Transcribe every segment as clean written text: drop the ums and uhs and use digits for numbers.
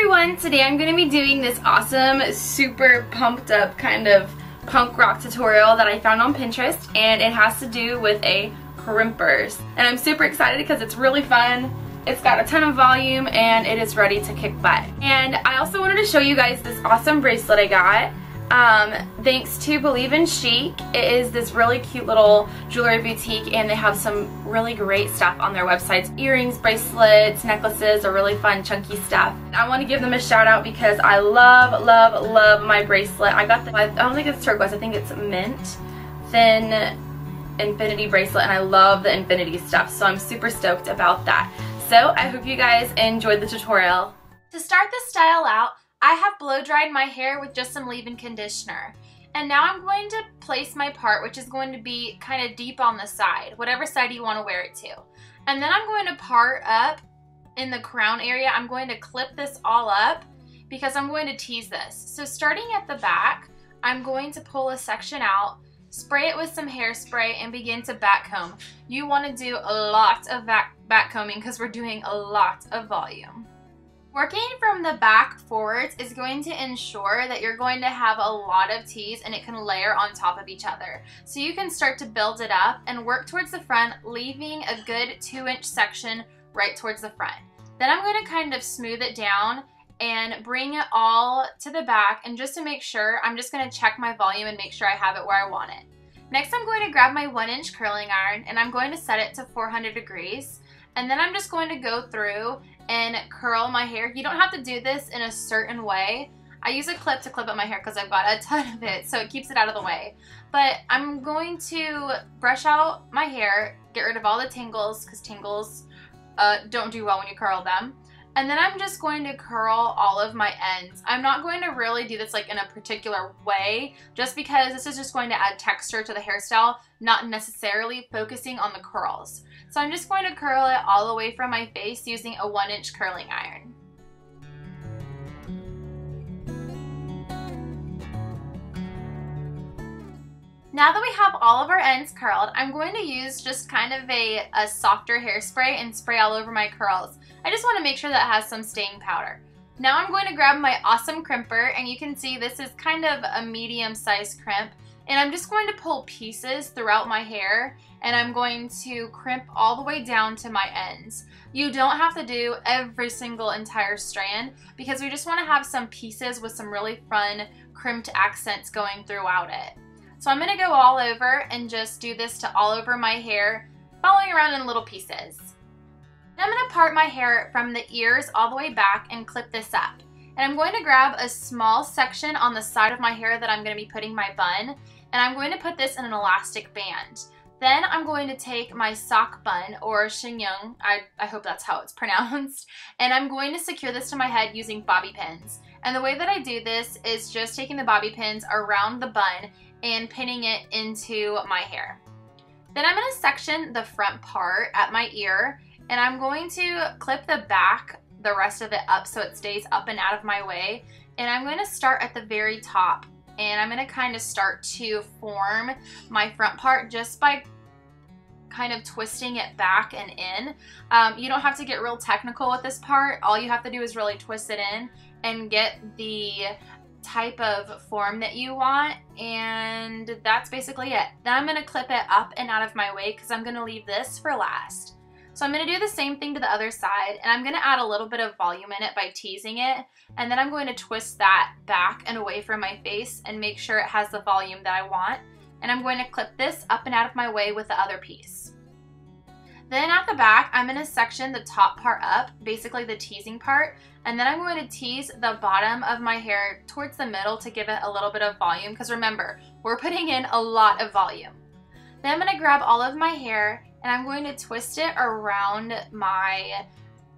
everyone, today I'm going to be doing this awesome, super pumped up kind of punk rock tutorial that I found on Pinterest, and it has to do with a crimpers. And I'm super excited because it's really fun, it's got a ton of volume, and it is ready to kick butt. And I also wanted to show you guys this awesome bracelet I got. Thanks to Believe in Chic. It is this really cute little jewelry boutique, and they have some really great stuff on their websites. Earrings, bracelets, necklaces, or really fun chunky stuff. I want to give them a shout out because I love, love, love my bracelet. I got the, I don't think it's turquoise, I think it's mint thin infinity bracelet, and I love the infinity stuff, so I'm super stoked about that. So I hope you guys enjoyed the tutorial. To start this style out, I have blow dried my hair with just some leave-in conditioner. And now I'm going to place my part, which is going to be kind of deep on the side, whatever side you want to wear it to. And then I'm going to part up in the crown area. I'm going to clip this all up because I'm going to tease this. So starting at the back, I'm going to pull a section out, spray it with some hairspray, and begin to back comb. You want to do a lot of back combing because we're doing a lot of volume. Working from the back forwards is going to ensure that you're going to have a lot of tease and it can layer on top of each other. So you can start to build it up and work towards the front, leaving a good 2-inch section right towards the front. Then I'm going to kind of smooth it down and bring it all to the back, and just to make sure, I'm just going to check my volume and make sure I have it where I want it. Next, I'm going to grab my 1-inch curling iron and I'm going to set it to 400 degrees. And then I'm just going to go through and curl my hair. You don't have to do this in a certain way. I use a clip to clip up my hair because I've got a ton of it, so it keeps it out of the way. But I'm going to brush out my hair, get rid of all the tangles, because tangles don't do well when you curl them. And then I'm just going to curl all of my ends. I'm not going to really do this like in a particular way, just because this is just going to add texture to the hairstyle, not necessarily focusing on the curls. So I'm just going to curl it all the way from my face using a 1-inch curling iron. Now that we have all of our ends curled, I'm going to use just kind of a softer hairspray and spray all over my curls. I just want to make sure that it has some staying powder. Now I'm going to grab my awesome crimper, and you can see this is kind of a medium-sized crimp, and I'm just going to pull pieces throughout my hair, and I'm going to crimp all the way down to my ends. You don't have to do every single entire strand because we just want to have some pieces with some really fun crimped accents going throughout it. So I'm going to go all over and just do this to all over my hair, following around in little pieces. Then I'm going to part my hair from the ears all the way back and clip this up. And I'm going to grab a small section on the side of my hair that I'm going to be putting my bun, and I'm going to put this in an elastic band. Then I'm going to take my sock bun, or chignon, I hope that's how it's pronounced, and I'm going to secure this to my head using bobby pins. And the way that I do this is just taking the bobby pins around the bun and pinning it into my hair. Then I'm going to section the front part at my ear, and I'm going to clip the back, the rest of it up so it stays up and out of my way. And I'm going to start at the very top, and I'm going to kind of start to form my front part just by kind of twisting it back and in. You don't have to get real technical with this part. All you have to do is really twist it in and get the type of form that you want, and that's basically it. Then I'm going to clip it up and out of my way because I'm going to leave this for last. So I'm going to do the same thing to the other side, and I'm going to add a little bit of volume in it by teasing it, and then I'm going to twist that back and away from my face and make sure it has the volume that I want, and I'm going to clip this up and out of my way with the other piece. Then at the back, I'm going to section the top part up, basically the teasing part, and then I'm going to tease the bottom of my hair towards the middle to give it a little bit of volume, because remember, we're putting in a lot of volume. Then I'm going to grab all of my hair and I'm going to twist it around my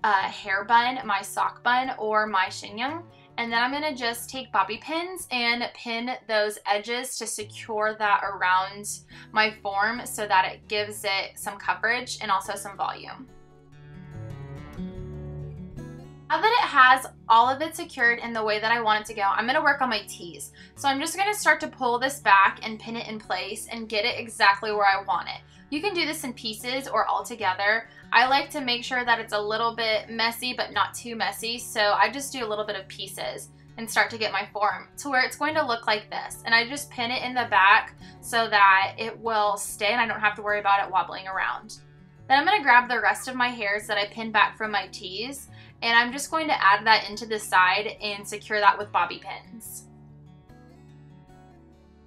hair bun, my sock bun, or my chignon. And then I'm going to just take bobby pins and pin those edges to secure that around my form so that it gives it some coverage and also some volume. Now that it has all of it secured in the way that I want it to go, I'm going to work on my tease. So I'm just going to start to pull this back and pin it in place and get it exactly where I want it. You can do this in pieces or all together. I like to make sure that it's a little bit messy but not too messy, so I just do a little bit of pieces and start to get my form to where it's going to look like this. And I just pin it in the back so that it will stay and I don't have to worry about it wobbling around. Then I'm going to grab the rest of my hairs that I pinned back from my tees, and I'm just going to add that into the side and secure that with bobby pins.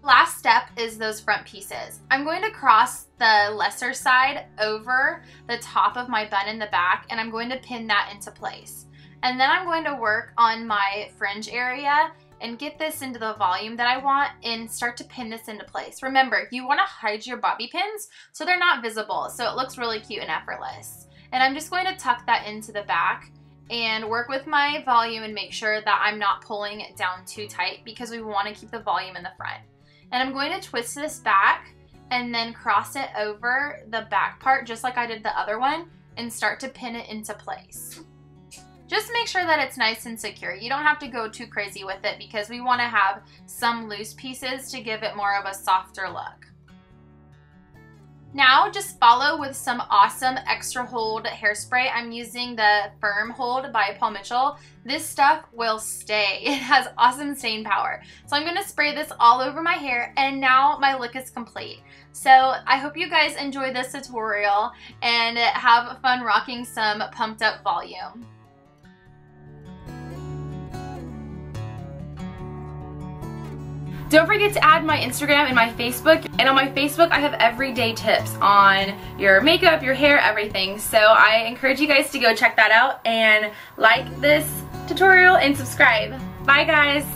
Last step is those front pieces. I'm going to cross the lesser side over the top of my bun in the back, and I'm going to pin that into place. And then I'm going to work on my fringe area and get this into the volume that I want and start to pin this into place. Remember, you want to hide your bobby pins so they're not visible, so it looks really cute and effortless. And I'm just going to tuck that into the back and work with my volume and make sure that I'm not pulling it down too tight because we want to keep the volume in the front. And I'm going to twist this back and then cross it over the back part just like I did the other one and start to pin it into place. Just make sure that it's nice and secure. You don't have to go too crazy with it because we want to have some loose pieces to give it more of a softer look. Now just follow with some awesome extra hold hairspray. I'm using the Firm Hold by Paul Mitchell. This stuff will stay. It has awesome stain power. So I'm going to spray this all over my hair, and now my look is complete. So I hope you guys enjoy this tutorial and have fun rocking some pumped up volume. Don't forget to add my Instagram and my Facebook. And on my Facebook, I have everyday tips on your makeup, your hair, everything. So I encourage you guys to go check that out and like this tutorial and subscribe. Bye guys.